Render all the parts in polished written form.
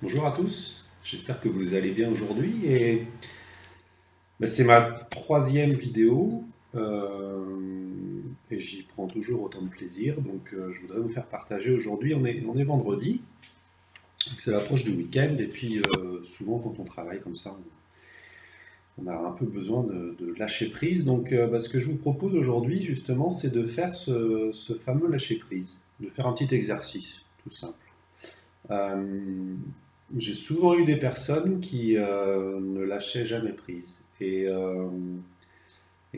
Bonjour à tous, j'espère que vous allez bien aujourd'hui et c'est ma troisième vidéo et j'y prends toujours autant de plaisir donc je voudrais vous faire partager aujourd'hui, on est vendredi, c'est l'approche du week-end et puis souvent quand on travaille comme ça on a un peu besoin de lâcher prise donc ce que je vous propose aujourd'hui justement c'est de faire ce fameux lâcher prise, de faire un petit exercice tout simple. Euh, j'ai souvent eu des personnes qui ne lâchaient jamais prise. Et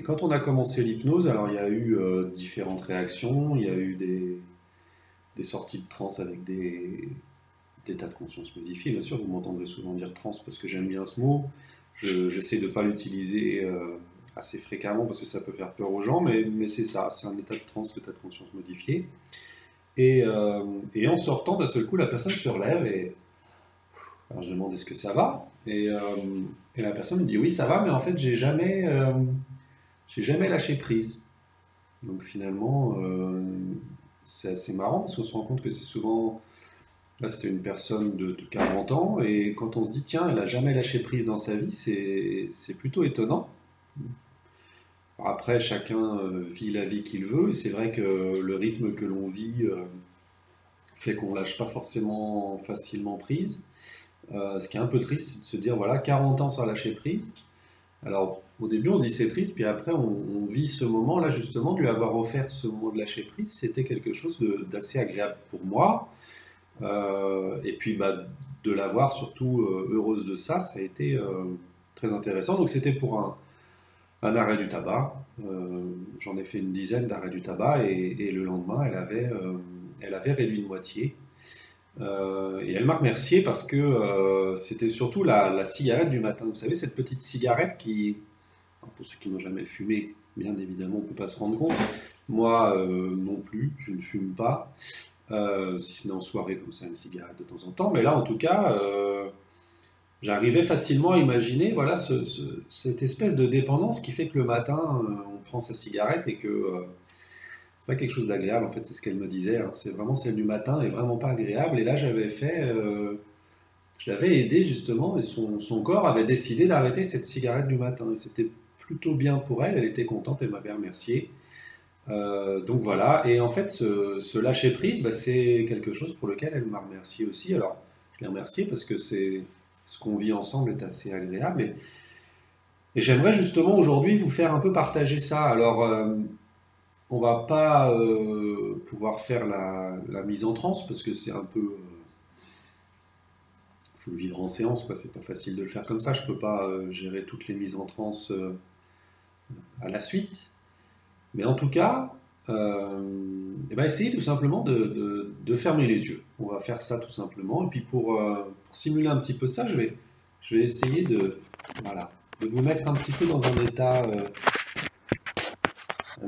quand on a commencé l'hypnose, alors il y a eu différentes réactions, il y a eu des sorties de transe avec des états de conscience modifiés. Bien sûr, vous m'entendrez souvent dire transe parce que j'aime bien ce mot. J'essaie de ne pas l'utiliser assez fréquemment parce que ça peut faire peur aux gens, mais c'est ça, c'est un état de transe, état de conscience modifié. Et en sortant, d'un seul coup, la personne se relève et alors je demande est-ce que ça va et la personne me dit oui ça va mais en fait j'ai jamais lâché prise. Donc finalement c'est assez marrant parce qu'on se rend compte que c'est souvent là c'était une personne de 40 ans et quand on se dit tiens elle a jamais lâché prise dans sa vie c'est plutôt étonnant. Alors après chacun vit la vie qu'il veut et c'est vrai que le rythme que l'on vit fait qu'on lâche pas forcément facilement prise. Ce qui est un peu triste, c'est de se dire, voilà, 40 ans sans lâcher prise. Alors, au début, on se dit c'est triste, puis après, on vit ce moment-là, justement, de lui avoir offert ce moment de lâcher prise. C'était quelque chose d'assez agréable pour moi. Et puis, de l'avoir surtout heureuse de ça, ça a été très intéressant. Donc, c'était pour un arrêt du tabac. J'en ai fait une dizaine d'arrêts du tabac, et le lendemain, elle avait réduit de moitié. Et elle m'a remercié parce que c'était surtout la cigarette du matin. Vous savez, cette petite cigarette qui, alors, pour ceux qui n'ont jamais fumé, bien évidemment, on ne peut pas se rendre compte. Moi non plus, je ne fume pas, si ce n'est en soirée comme ça, une cigarette de temps en temps. Mais là, en tout cas, j'arrivais facilement à imaginer voilà, cette espèce de dépendance qui fait que le matin, on prend sa cigarette et que c'est pas quelque chose d'agréable. En fait, c'est ce qu'elle me disait, hein. C'est vraiment celle du matin est vraiment pas agréable. Et là, je l'avais aidé justement et son corps avait décidé d'arrêter cette cigarette du matin. Et c'était plutôt bien pour elle, elle était contente, elle m'avait remercié. Donc voilà, et en fait ce lâcher prise, c'est quelque chose pour lequel elle m'a remercié aussi. Alors je l'ai remercié parce que c'est ce qu'on vit ensemble est assez agréable. Et j'aimerais justement aujourd'hui vous faire un peu partager ça. Alors on va pas pouvoir faire la mise en transe parce que c'est un peu faut le vivre en séance, quoi. C'est pas facile de le faire comme ça. Je peux pas gérer toutes les mises en transe à la suite. Mais en tout cas, essayez tout simplement de fermer les yeux. On va faire ça tout simplement. Et puis pour simuler un petit peu ça, je vais essayer voilà, de vous mettre un petit peu dans un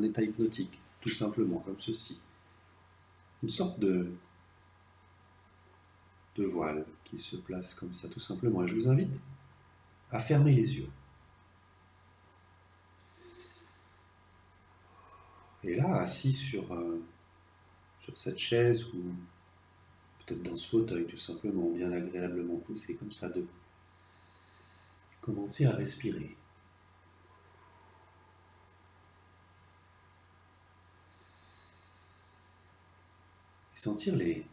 état hypnotique, tout simplement, comme ceci. Une sorte de voile qui se place comme ça, tout simplement. Et je vous invite à fermer les yeux. Et là, assis sur cette chaise ou peut-être dans ce fauteuil, tout simplement, bien agréablement poussé, comme ça, de commencer à respirer. Et sentir les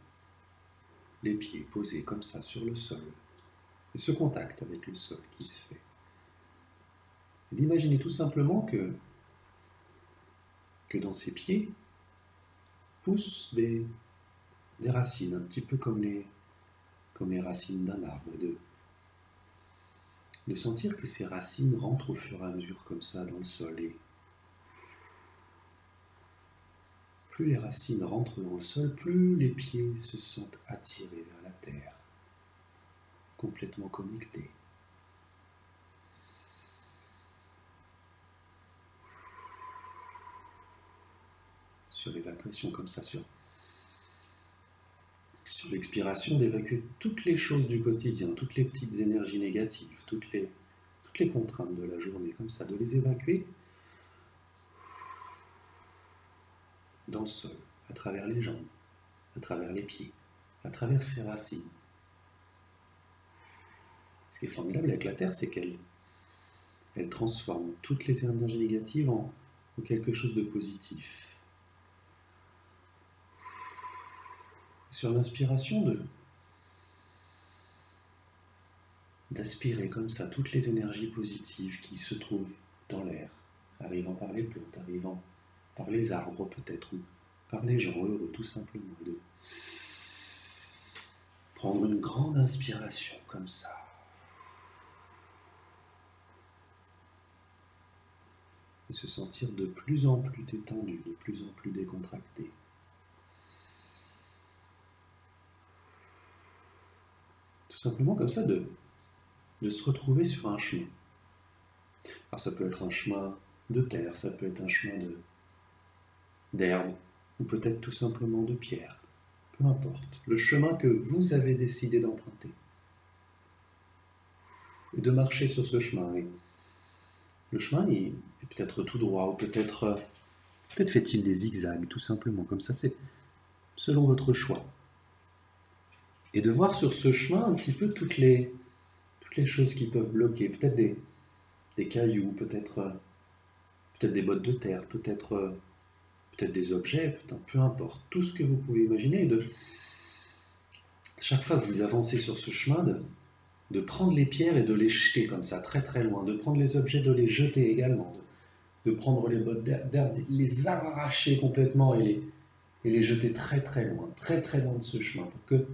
pieds posés comme ça sur le sol. Et ce contact avec le sol qui se fait. Et d'imaginer tout simplement que dans ces pieds poussent des racines, un petit peu comme les racines d'un arbre. Et de sentir que ces racines rentrent au fur et à mesure comme ça dans le sol. Et plus les racines rentrent dans le sol, plus les pieds se sentent attirés vers la terre, complètement connectés. Sur l'évacuation comme ça, sur l'expiration, d'évacuer toutes les choses du quotidien, toutes les petites énergies négatives, toutes les contraintes de la journée, comme ça, de les évacuer dans le sol, à travers les jambes, à travers les pieds, à travers ces racines. qui est formidable avec la Terre, c'est qu'elle transforme toutes les énergies négatives en quelque chose de positif. Sur l'inspiration d'aspirer comme ça toutes les énergies positives qui se trouvent dans l'air, arrivant par les plantes, arrivant par les arbres peut-être, ou par les gens heureux tout simplement, de prendre une grande inspiration comme ça. Et se sentir de plus en plus détendu, de plus en plus décontracté. Tout simplement comme ça de se retrouver sur un chemin. Alors ça peut être un chemin de terre, ça peut être un chemin d'herbe, ou peut-être tout simplement de pierre. Peu importe, le chemin que vous avez décidé d'emprunter. Et de marcher sur ce chemin. Et le chemin est peut-être tout droit, ou peut-être fait-il des zigzags, tout simplement. Comme ça, c'est selon votre choix. Et de voir sur ce chemin un petit peu toutes les choses qui peuvent bloquer. Peut-être des cailloux, peut-être des bottes de terre, peut-être des objets, peu importe. Tout ce que vous pouvez imaginer. Chaque fois que vous avancez sur ce chemin, de prendre les pierres et de les jeter comme ça, très très loin. De prendre les objets, de les jeter également. De prendre les bottes d'herbe, les arracher complètement et les jeter très très loin de ce chemin. Pour que,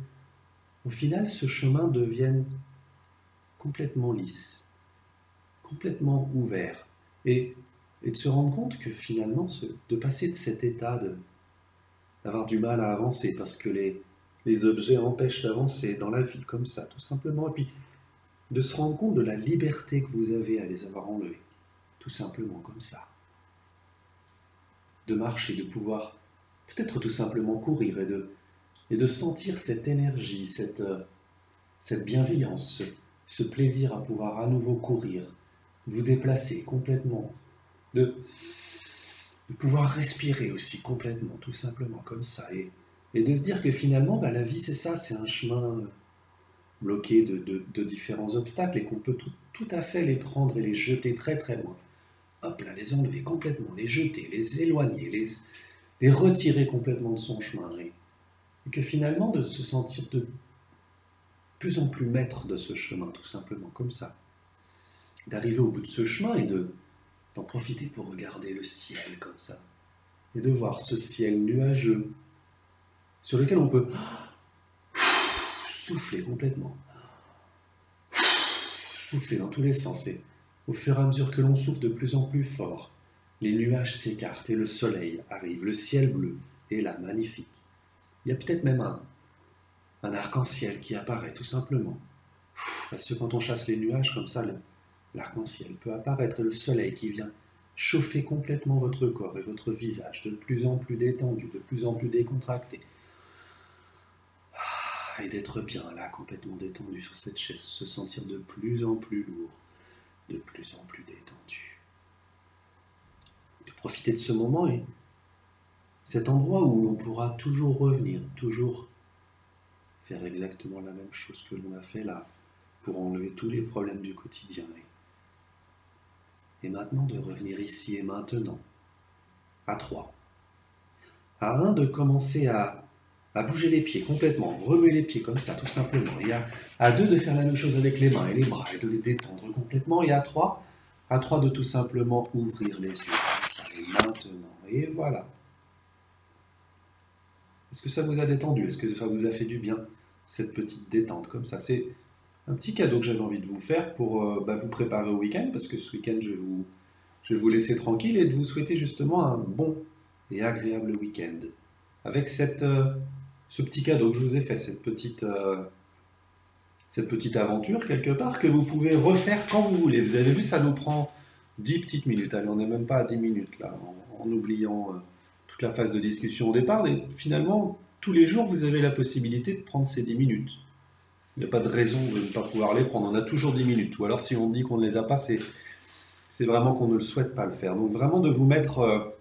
au final, ce chemin devienne complètement lisse, complètement ouvert, et de se rendre compte que finalement, de passer de cet état d'avoir du mal à avancer, parce que les objets empêchent d'avancer dans la vie, comme ça, tout simplement, et puis de se rendre compte de la liberté que vous avez à les avoir enlevés, tout simplement comme ça. De marcher, de pouvoir peut-être tout simplement courir, et de sentir cette énergie, cette bienveillance, ce plaisir à pouvoir à nouveau courir, vous déplacer complètement, de pouvoir respirer aussi complètement, tout simplement comme ça, et de se dire que finalement, la vie c'est ça, c'est un chemin bloqué de différents obstacles, et qu'on peut tout à fait les prendre et les jeter très très loin. Hop là, les enlever complètement, les jeter, les éloigner, les retirer complètement de son chemin, et que finalement de se sentir de plus en plus maître de ce chemin, tout simplement, comme ça. D'arriver au bout de ce chemin et d'en profiter pour regarder le ciel comme ça. Et de voir ce ciel nuageux sur lequel on peut souffler complètement. Souffler dans tous les sens. Et au fur et à mesure que l'on souffle de plus en plus fort, les nuages s'écartent et le soleil arrive, le ciel bleu est là, magnifique. Il y a peut-être même un arc-en-ciel qui apparaît tout simplement. Parce que quand on chasse les nuages comme ça, l'arc-en-ciel peut apparaître et le soleil qui vient chauffer complètement votre corps et votre visage, de plus en plus détendu, de plus en plus décontracté. Et d'être bien là, complètement détendu sur cette chaise, se sentir de plus en plus lourd, de plus en plus détendu. De profiter de ce moment et cet endroit où l'on pourra toujours revenir, toujours faire exactement la même chose que l'on a fait là, pour enlever tous les problèmes du quotidien. Et maintenant de revenir ici et maintenant, à 3. À 1, de commencer à bouger les pieds complètement, remuer les pieds comme ça, tout simplement. Et à 2, de faire la même chose avec les mains et les bras, et de les détendre complètement. Et à 3, de tout simplement ouvrir les yeux comme ça, et maintenant. Et voilà. Est-ce que ça vous a détendu? Est-ce que ça vous a fait du bien, cette petite détente comme ça? C'est un petit cadeau que j'avais envie de vous faire pour vous préparer au week-end, parce que ce week-end, je vais vous laisser tranquille et de vous souhaiter justement un bon et agréable week-end. Avec ce petit cadeau que je vous ai fait, cette petite aventure quelque part que vous pouvez refaire quand vous voulez. Vous avez vu, ça nous prend 10 petites minutes. Allez, on n'est même pas à 10 minutes là, en oubliant toute la phase de discussion au départ. Et finalement, tous les jours, vous avez la possibilité de prendre ces 10 minutes. Il n'y a pas de raison de ne pas pouvoir les prendre. On a toujours 10 minutes. Ou alors, si on dit qu'on ne les a pas, c'est vraiment qu'on ne le souhaite pas le faire. Donc, vraiment de vous mettre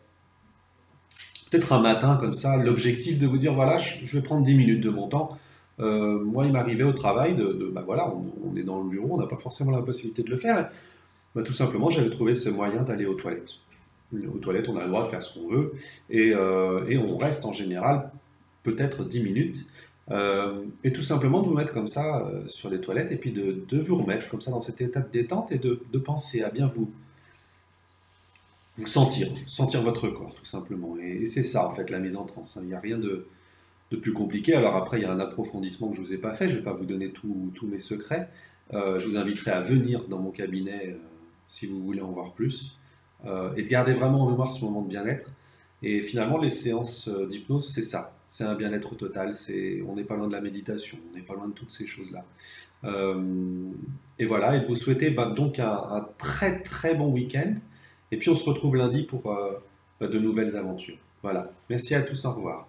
peut-être un matin comme ça, l'objectif de vous dire, voilà, je vais prendre 10 minutes de mon temps Moi, il m'arrivait au travail bah voilà, on est dans le bureau, on n'a pas forcément la possibilité de le faire. Bah, tout simplement, j'avais trouvé ce moyen d'aller aux toilettes. Aux toilettes, on a le droit de faire ce qu'on veut et on reste en général peut-être 10 minutes. Et tout simplement de vous mettre comme ça sur les toilettes et puis de vous remettre comme ça dans cet état de détente et de penser à bien vous sentir votre corps tout simplement. Et c'est ça en fait la mise en transe, hein. Il n'y a rien de plus compliqué. Alors après, il y a un approfondissement que je ne vous ai pas fait, je ne vais pas vous donner tous mes secrets. Je vous inviterai à venir dans mon cabinet si vous voulez en voir plus et de garder vraiment en mémoire ce moment de bien-être. Et finalement, les séances d'hypnose, c'est ça. C'est un bien-être total. On n'est pas loin de la méditation, on n'est pas loin de toutes ces choses-là. Euh, et voilà, et de vous souhaiter bah, donc un très très bon week-end. Et puis on se retrouve lundi pour de nouvelles aventures. Voilà. Merci à tous, au revoir.